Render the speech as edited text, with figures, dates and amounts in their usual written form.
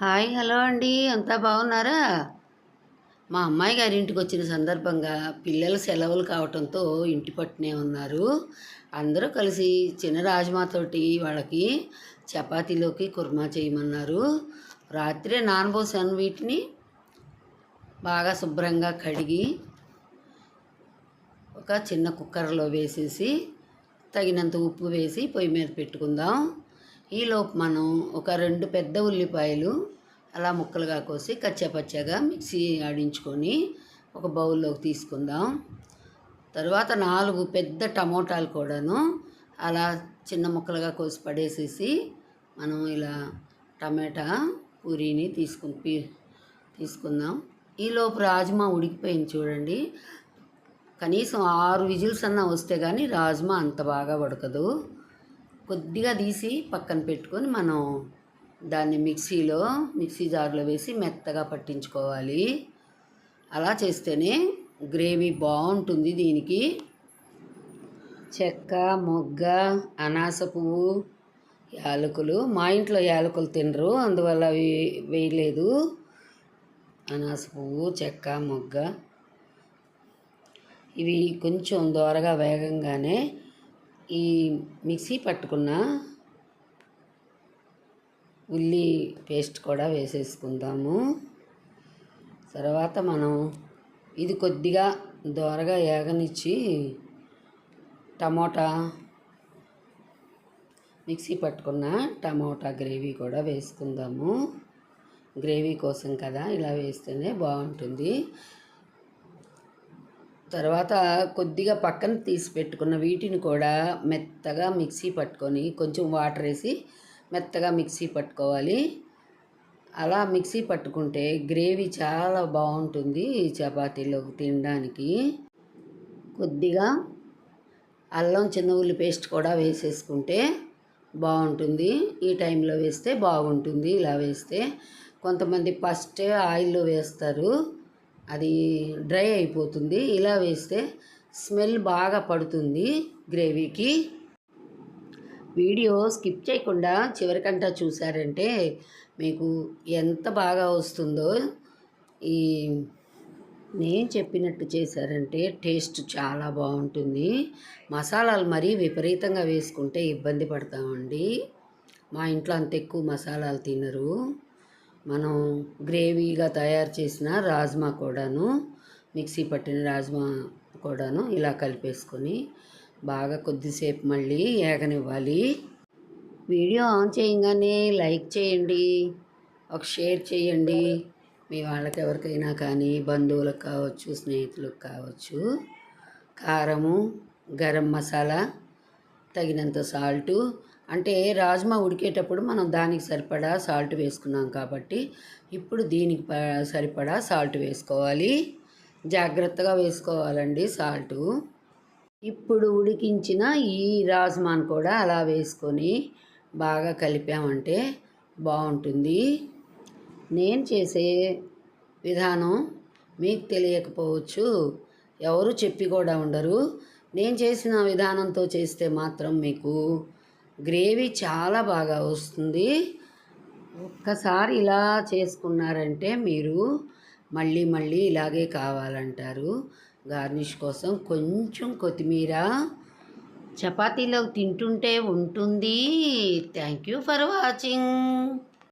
Hi hello అండి, అంతా బాగున్నారా? మా అమ్మాయి గారి ఇంటికి వచ్చిన సందర్భంగా పిల్లల సెలవులు కావటంతో ఇంటి పట్టునే ఉన్నారు. అందరూ కలిసి చిన్న రాజ్మాతోటి వాళ్ళకి చపాతీలోకి కుర్మా చేయమన్నారు. రాత్రే నానబోసాను. వీటిని బాగా శుభ్రంగా కడిగి ఒక చిన్న కుక్కర్లో వేసేసి తగినంత ఉప్పు వేసి పొయ్యి మీద పెట్టుకుందాం. ఈలోపు మనం ఒక 2 పెద్ద ఉల్లిపాయలు అలా ముక్కలుగా కోసి కచ్చాపచ్చాగా మిక్సీ ఆడించుకొని ఒక బౌల్లోకి తీసుకుందాం. తర్వాత 4 పెద్ద టమోటాలు కూడాను అలా చిన్న ముక్కలుగా కోసి పడేసేసి మనం ఇలా టమాటా పూరీని తీసుకుందాం. ఈలోపు రాజ్మా ఉడికిపోయింది చూడండి. కనీసం 6 విజిల్స్ అన్నా వస్తే కానీ రాజ్మా అంత బాగా ఉడకదు. కొద్దిగా తీసి పక్కన పెట్టుకొని మనం దాన్ని మిక్సీ జార్లో వేసి మెత్తగా పట్టించుకోవాలి. అలా చేస్తేనే గ్రేవీ బాగుంటుంది. దీనికి చెక్క, మొగ్గ, అనాస పువ్వు, యాలకులు, మా ఇంట్లో యాలకులు తినరు, అందువల్ల అవి వేయలేదు. అనాస పువ్వు, చెక్క, మొగ్గ ఇవి కొంచెం దోరగా వేగంగానే ఈ మిక్సీ పట్టుకున్న ఉల్లి పేస్ట్ కూడా వేసేసుకుందాము. తర్వాత మనం ఇది కొద్దిగా దోరగా ఏగనిచ్చి మిక్సీ పట్టుకున్న టమోటా గ్రేవీ కూడా వేసుకుందాము. గ్రేవీ కోసం కదా, ఇలా వేస్తేనే బాగుంటుంది. తర్వాత కొద్దిగా పక్కన తీసి పెట్టుకున్న వీటిని కూడా మెత్తగా మిక్సీ పట్టుకొని కొంచెం వాటర్ వేసి మెత్తగా మిక్సీ పట్టుకోవాలి. అలా మిక్సీ పట్టుకుంటే గ్రేవీ చాలా బాగుంటుంది చపాతీలోకి తినడానికి. కొద్దిగా అల్లం, చిన్న ఉల్లి పేస్ట్ కూడా వేసేసుకుంటే బాగుంటుంది. ఈ టైంలో వేస్తే బాగుంటుంది. ఇలా వేస్తే కొంతమంది ఫస్ట్ ఆయిల్లో వేస్తారు, అది డ్రై అయిపోతుంది. ఇలా వేస్తే స్మెల్ బాగా పడుతుంది గ్రేవీకి. వీడియో స్కిప్ చేయకుండా చివరికంటా చూసారంటే మీకు ఎంత బాగా వస్తుందో. ఈ నేను చెప్పినట్టు చేశారంటే టేస్ట్ చాలా బాగుంటుంది. మసాలాలు మరీ విపరీతంగా వేసుకుంటే ఇబ్బంది పడతామండి. మా ఇంట్లో అంత ఎక్కువ మసాలాలు తినరు. మనం గ్రేవీగా తయారు చేసిన రాజ్మా కూడాను, మిక్సీ పట్టిన రాజ్మా కూడాను ఇలా కలిపేసుకొని బాగా కొద్దిసేపు మళ్ళీ ఏగనివ్వాలి. వీడియో ఆన్ చేయగానే లైక్ చేయండి, ఒక షేర్ చేయండి. మీ వాళ్ళకి ఎవరికైనా కానీ బంధువులకు కావచ్చు, స్నేహితులకు కావచ్చు. కారము, గరం మసాలా, తగినంత సాల్టు, అంటే రాజ్మా ఉడికేటప్పుడు మనం దానికి సరిపడా సాల్ట్ వేసుకున్నాం కాబట్టి ఇప్పుడు దీనికి సరిపడా సాల్ట్ వేసుకోవాలి. జాగ్రత్తగా వేసుకోవాలండి సాల్టు. ఇప్పుడు ఉడికించిన ఈ రాజ్మాను కూడా అలా వేసుకొని బాగా కలిపామంటే బాగుంటుంది. నేను చేసే విధానం మీకు తెలియకపోవచ్చు, ఎవరు చెప్పి కూడా ఉండరు. నేను చేసిన విధానంతో చేస్తే మాత్రం మీకు గ్రేవీ చాలా బాగా వస్తుంది. ఒక్కసారి ఇలా చేసుకున్నారంటే మీరు మళ్ళీ మళ్ళీ ఇలాగే కావాలంటారు. గార్నిష్ కోసం కొంచెం కొత్తిమీర చపాతీలో తింటుంటే ఉంటుంది. Thank you for watching.